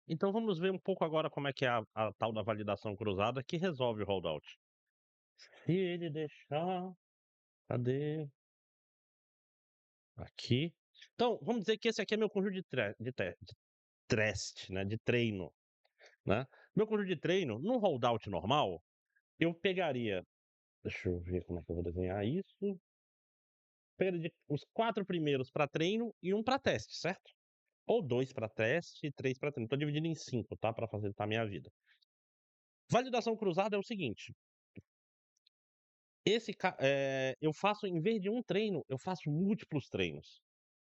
Então vamos ver um pouco agora como é que é a tal da validação cruzada que resolve o holdout. Se ele deixar, cadê? Aqui. Então, vamos dizer que esse aqui é meu conjunto de teste, né, de treino, né. Meu conjunto de treino, num holdout normal, eu pegaria, deixa eu ver como é que eu vou desenhar isso, pegaria os 4 primeiros para treino e um para teste, certo? Ou 2 para teste e 3 para treino. Estou dividindo em 5, tá, para facilitar a minha vida. Validação cruzada é o seguinte, eu faço em vez de um treino, eu faço múltiplos treinos.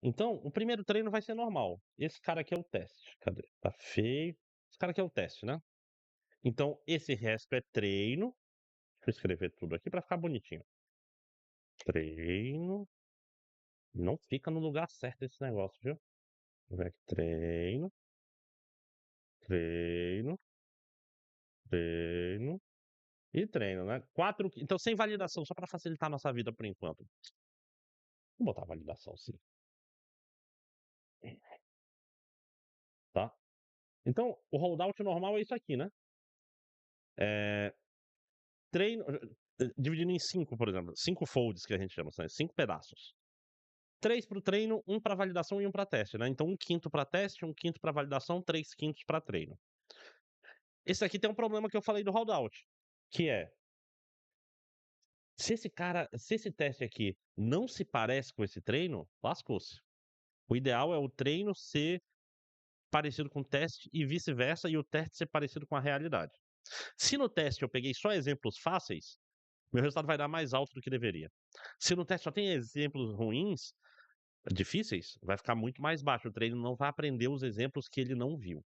Então, o primeiro treino vai ser normal. Esse cara aqui é o teste. Cadê? Tá feio. Esse cara aqui é o teste, né? Então, esse resto é treino. Deixa eu escrever tudo aqui para ficar bonitinho. Treino. Não fica no lugar certo esse negócio, viu? Vou ver aqui. Treino, treino, treino e treino, né? Quatro. Então, sem validação, só para facilitar a nossa vida por enquanto. Vou botar validação, sim. Tá? Então, o holdout normal é isso aqui, né? É, treino. Dividindo em 5, por exemplo. 5 folds que a gente chama, são 5 pedaços. 3 para o treino, um para validação e um para teste, né? Então, um quinto para teste, um quinto para validação, 3 quintos para treino. Esse aqui tem um problema que eu falei do holdout, que é, se esse teste aqui não se parece com esse treino, lascou-se. O ideal é o treino ser parecido com o teste e vice-versa, e o teste ser parecido com a realidade. Se no teste eu peguei só exemplos fáceis, meu resultado vai dar mais alto do que deveria. Se no teste só tem exemplos ruins, difíceis, vai ficar muito mais baixo. O treino não vai aprender os exemplos que ele não viu,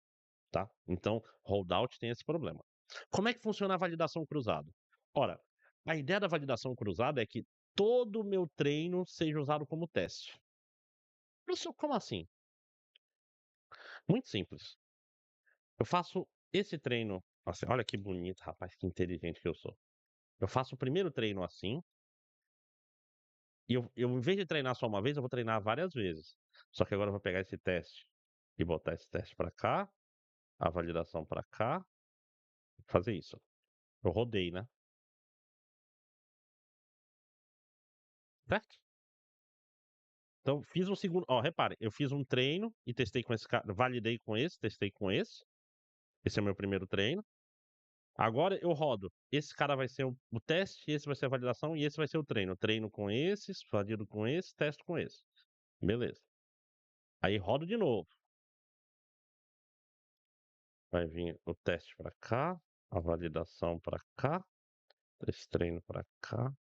tá? Então, holdout tem esse problema. Como é que funciona a validação cruzada? Ora, a ideia da validação cruzada é que todo o meu treino seja usado como teste. Professor, como assim? Muito simples. Eu faço esse treino assim, olha que bonito, rapaz, que inteligente que eu sou. Eu faço o primeiro treino assim, e eu em vez de treinar só uma vez, eu vou treinar várias vezes. Só que agora eu vou pegar esse teste e botar esse teste para cá, a validação para cá, fazer isso. Eu rodei, né? Certo? Então fiz um segundo, ó, repare, eu fiz um treino e testei com esse cara, validei com esse, testei com esse. Esse é o meu primeiro treino. Agora eu rodo. Esse cara vai ser o teste, esse vai ser a validação e esse vai ser o treino. Treino com esses, valido com esse, testo com esse. Beleza. Aí rodo de novo. Vai vir o teste para cá, a validação para cá, esse treino para cá.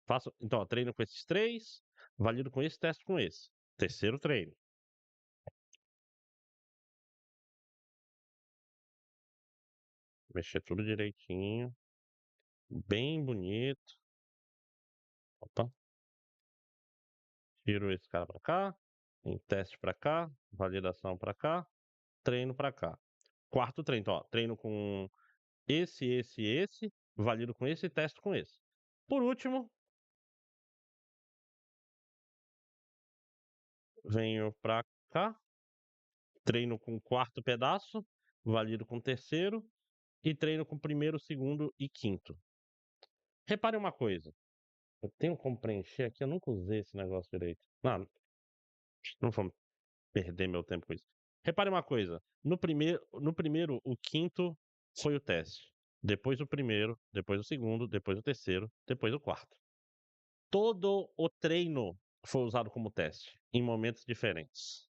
Faço, então, ó, treino com esses três, valido com esse, testo com esse. Terceiro treino. Mexer tudo direitinho, bem bonito. Opa. Tiro esse cara para cá, em teste para cá, validação para cá, treino para cá. Quarto treino, então, ó, treino com esse, valido com esse e testo com esse. Por último, venho para cá, treino com o quarto pedaço, valido com o terceiro e treino com o primeiro, segundo e quinto. Repare uma coisa, eu tenho como preencher aqui, eu nunca usei esse negócio direito. Não vamos perder meu tempo com isso. Repare uma coisa, no primeiro o quinto foi o teste, depois o primeiro, depois o segundo, depois o terceiro, depois o quarto. Todo o treino foi usado como teste, em momentos diferentes,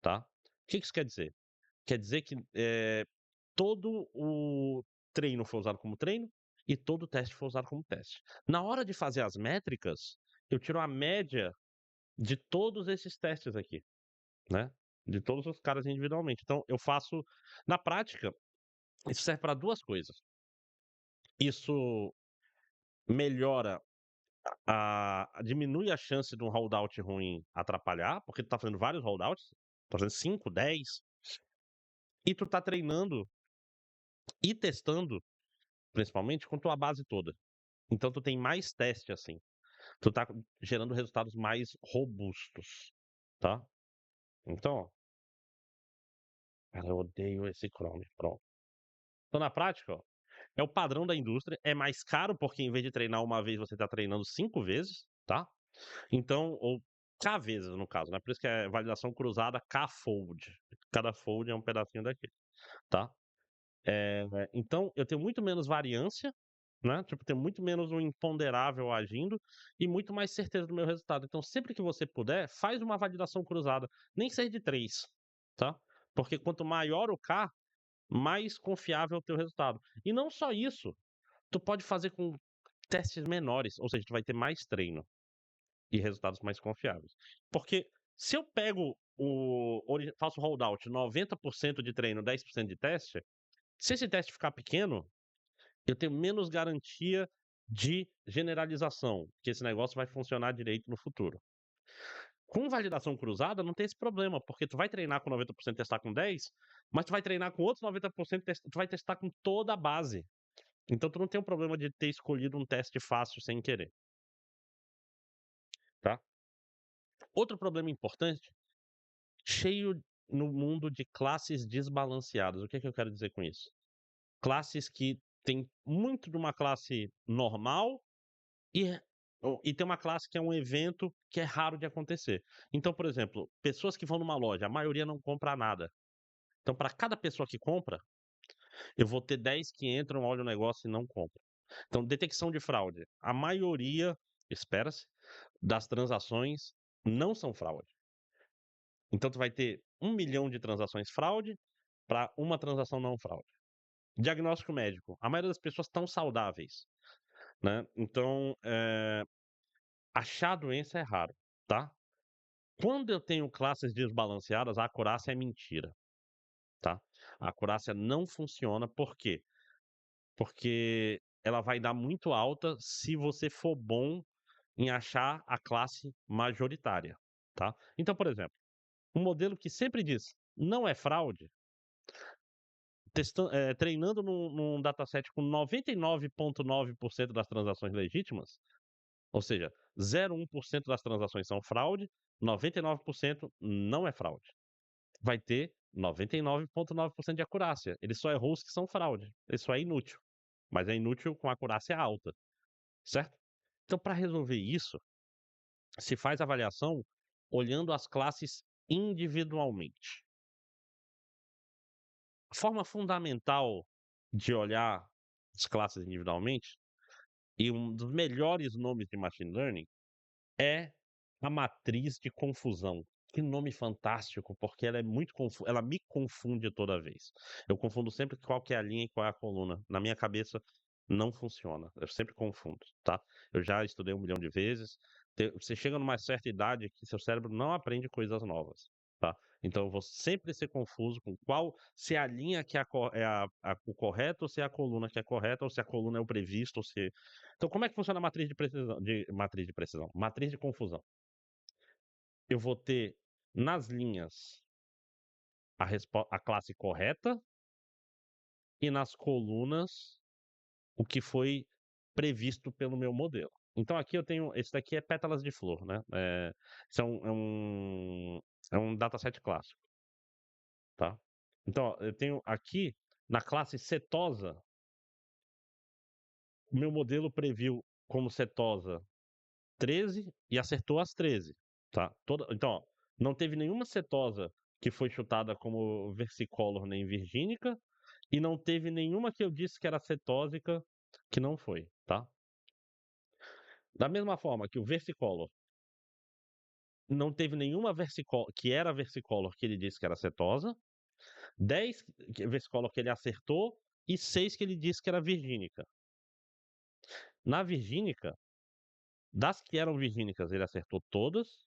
tá. O que isso quer dizer? Quer dizer que, todo o treino foi usado como treino e todo o teste foi usado como teste. Na hora de fazer as métricas, eu tiro a média de todos esses testes aqui, né, de todos os caras individualmente. Então eu faço na prática, isso serve para 2 coisas. Isso melhora diminui a chance de um holdout ruim atrapalhar, porque tu tá fazendo vários holdouts, tá fazendo 5, 10, e tu tá treinando e testando, principalmente, com tua base toda. Então tu tem mais teste, assim. Tu tá gerando resultados mais robustos, tá? Então, Cara, eu odeio esse Chrome. Pronto. Então, na prática, ó, é o padrão da indústria, é mais caro, porque em vez de treinar uma vez, você está treinando 5 vezes, tá? Então, ou K vezes, no caso, né? Por isso que é validação cruzada K-fold. Cada fold é um pedacinho daquele, tá? Então, eu tenho muito menos variância, né? Tipo, tenho muito menos um imponderável agindo e muito mais certeza do meu resultado. Então, sempre que você puder, faz uma validação cruzada, nem que seja de 3, tá? Porque quanto maior o K, mais confiável é o teu resultado. E não só isso, tu pode fazer com testes menores, ou seja, tu vai ter mais treino e resultados mais confiáveis. Porque se eu pego faço holdout 90% de treino, 10% de teste, se esse teste ficar pequeno, eu tenho menos garantia de generalização, que esse negócio vai funcionar direito no futuro. Com validação cruzada não tem esse problema, porque tu vai treinar com 90% e testar com 10, mas tu vai treinar com outros 90% tu vai testar com toda a base. Então tu não tem o problema de ter escolhido um teste fácil sem querer, tá? Outro problema importante, cheio no mundo de classes desbalanceadas. O que é que eu quero dizer com isso? Classes que tem muito de uma classe normal e e tem uma classe que é um evento que é raro de acontecer. Então, por exemplo, pessoas que vão numa loja, a maioria não compra nada. Então, para cada pessoa que compra, eu vou ter 10 que entram, olham o negócio e não compram. Então, detecção de fraude. A maioria, espera-se, das transações não são fraude. Então, tu vai ter 1 milhão de transações fraude para uma transação não fraude. Diagnóstico médico. A maioria das pessoas estão saudáveis, né? Então, achar a doença é raro, tá? Quando eu tenho classes desbalanceadas, a acurácia é mentira, tá? A acurácia não funciona, por quê? Porque ela vai dar muito alta se você for bom em achar a classe majoritária, tá? Então, por exemplo, um modelo que sempre diz não é fraude, treinando num dataset com 99,9% das transações legítimas, ou seja, 0,1% das transações são fraude, 99% não é fraude. Vai ter 99,9% de acurácia. Ele só errou os que são fraude. Ele só é inútil. Mas é inútil com acurácia alta, certo? Então, para resolver isso, se faz avaliação olhando as classes individualmente. A forma fundamental de olhar as classes individualmente, e um dos melhores nomes de machine learning, é a matriz de confusão. Que nome fantástico, porque ela é muito ela me confunde toda vez. Eu confundo sempre qual que é a linha e qual é a coluna. Na minha cabeça não funciona. Eu sempre confundo, tá? Eu já estudei 1 milhão de vezes. Você chega numa certa idade que seu cérebro não aprende coisas novas, tá? Então eu vou sempre ser confuso com qual se a linha que é, o correto, ou se é a coluna que é correta, ou se a coluna é o previsto, ou se. Então, como é que funciona a matriz de precisão? Matriz de precisão, matriz de confusão. Eu vou ter nas linhas a classe correta e nas colunas o que foi previsto pelo meu modelo. Então aqui eu tenho, esse daqui é pétalas de flor, né? Isso é um dataset clássico, tá? Então, ó, eu tenho aqui na classe setosa, o meu modelo previu como setosa 13 e acertou as 13, tá? Então, ó, não teve nenhuma cetosa que foi chutada como versicolor nem virgínica, e não teve nenhuma que eu disse que era cetósica que não foi, tá? Da mesma forma que o versicolor não teve nenhuma versicolor que era versicolor que ele disse que era cetosa, 10 versicolor que ele acertou e 6 que ele disse que era virgínica. Na virgínica, das que eram virgínicas, ele acertou todas,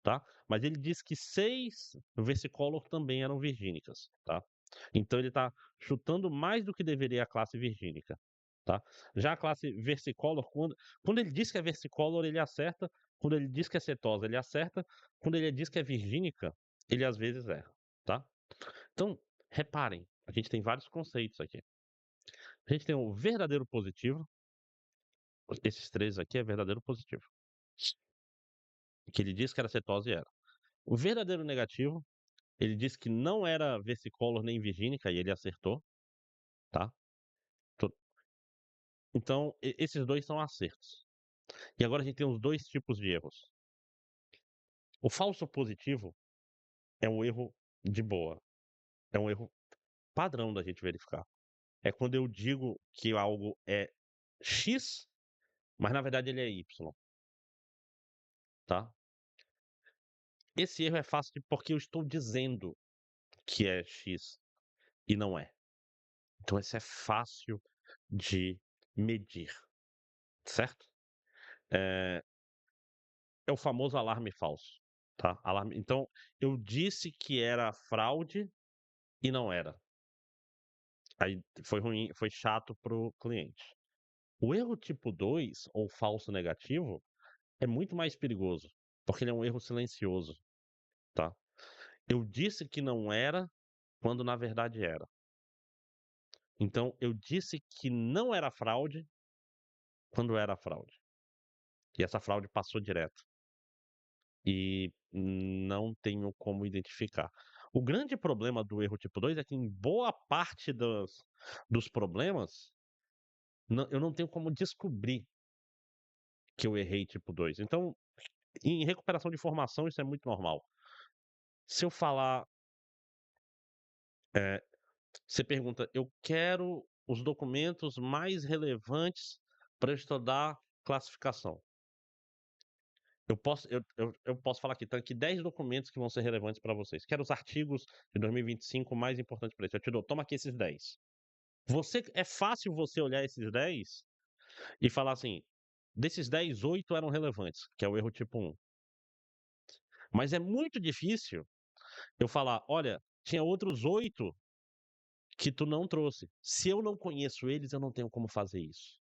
tá? Mas ele diz que 6 versicolor também eram virgínicas, tá? Então ele está chutando mais do que deveria a classe virgínica, tá? Já a classe versicolor, quando ele diz que é versicolor, ele acerta. Quando ele diz que é cetosa, ele acerta. Quando ele diz que é virgínica, ele às vezes erra, tá? Então, reparem, a gente tem vários conceitos aqui. A gente tem o verdadeiro positivo, esses três aqui é verdadeiro positivo, que ele diz que era cetose e era. O verdadeiro negativo Ele disse que não era versicolor nem virgínica e ele acertou, tá. To Então esses 2 são acertos. E agora a gente tem os 2 tipos de erros. O falso positivo é um erro de boa, é um erro padrão da gente verificar. É quando eu digo que algo é X, mas na verdade ele é Y, tá. Esse erro é fácil porque eu estou dizendo que é X e não é. Então esse é fácil de medir, certo? Eh, é o famoso alarme falso, tá? Alarme então, eu disse que era fraude e não era. Aí foi ruim, foi chato para o cliente. O erro tipo 2 ou falso negativo é muito mais perigoso, porque ele é um erro silencioso, tá? Eu disse que não era, quando na verdade era. Então eu disse que não era fraude, quando era fraude. E essa fraude passou direto. E não tenho como identificar. O grande problema do erro tipo 2 é que em boa parte dos problemas, eu não tenho como descobrir que eu errei tipo 2. Então, em recuperação de informação, isso é muito normal. Se eu falar, eh, você pergunta: "Eu quero os documentos mais relevantes para eu estudar classificação". Eu posso falar aqui, tá aqui 10 documentos que vão ser relevantes para vocês. Quero os artigos de 2025 mais importantes para isso. Eu te dou, toma aqui esses 10. É fácil você olhar esses 10 e falar assim: desses 10, 8 eram relevantes, que é o erro tipo 1. Mas é muito difícil eu falar: olha, tinha outros 8 que tu não trouxe. Se eu não conheço eles, eu não tenho como fazer isso.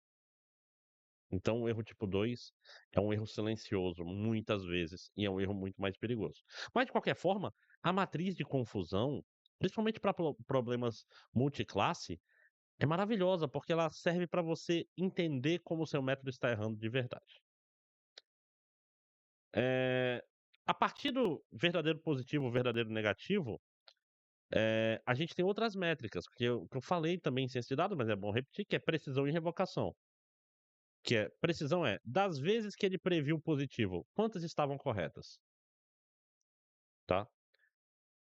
Então, o erro tipo 2 é um erro silencioso, muitas vezes, e é um erro muito mais perigoso. Mas, de qualquer forma, a matriz de confusão, principalmente para problemas multiclasse, é maravilhosa, porque ela serve para você entender como o seu método está errando de verdade. Eh, a partir do verdadeiro positivo, verdadeiro negativo, a gente tem outras métricas, que eu falei também em ciência de dados, mas é bom repetir, que é precisão e revocação. Que é precisão das vezes que ele previu positivo, quantas estavam corretas, tá.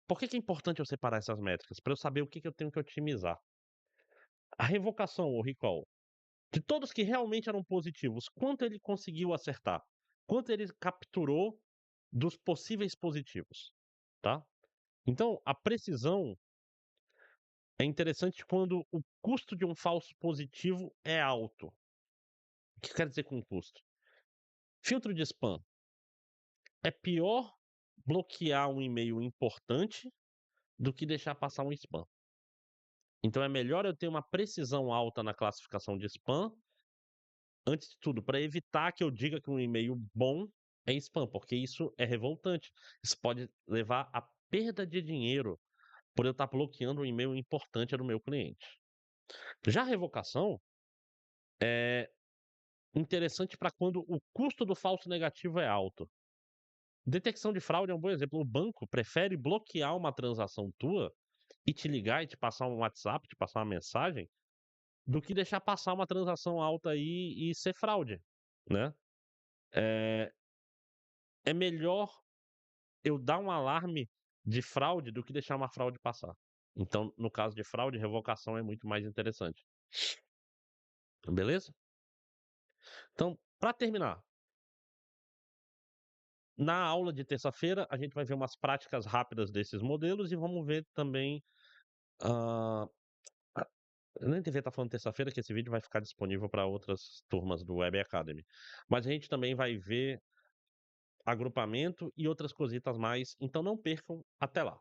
Por que que é importante eu separar essas métricas? Para eu saber o que que eu tenho que otimizar. A revocação ou recall, de todos que realmente eram positivos, quanto ele conseguiu acertar? Quanto ele capturou dos possíveis positivos, tá. Então, a precisão é interessante quando o custo de um falso positivo é alto. O que quer dizer com custo? Filtro de spam. É pior bloquear um e-mail importante do que deixar passar um spam. Então é melhor eu ter uma precisão alta na classificação de spam, antes de tudo, para evitar que eu diga que um e-mail bom é spam, porque isso é revoltante. Isso pode levar à perda de dinheiro por eu estar bloqueando um e-mail importante do meu cliente. Já a revocação é interessante para quando o custo do falso negativo é alto. Detecção de fraude é um bom exemplo. O banco prefere bloquear uma transação tua e te ligar e te passar um WhatsApp, te passar uma mensagem, do que deixar passar uma transação alta aí e ser fraude, né. Eh, é melhor eu dar um alarme de fraude do que deixar uma fraude passar. Então, no caso de fraude, revocação é muito mais interessante. Beleza? Então, para terminar, na aula de terça-feira, a gente vai ver umas práticas rápidas desses modelos e vamos ver também, hã, a eu nem devia estar falando terça-feira, que esse vídeo vai ficar disponível para outras turmas do Web Academy. Mas a gente também vai ver agrupamento e outras cositas mais, então não percam, até lá.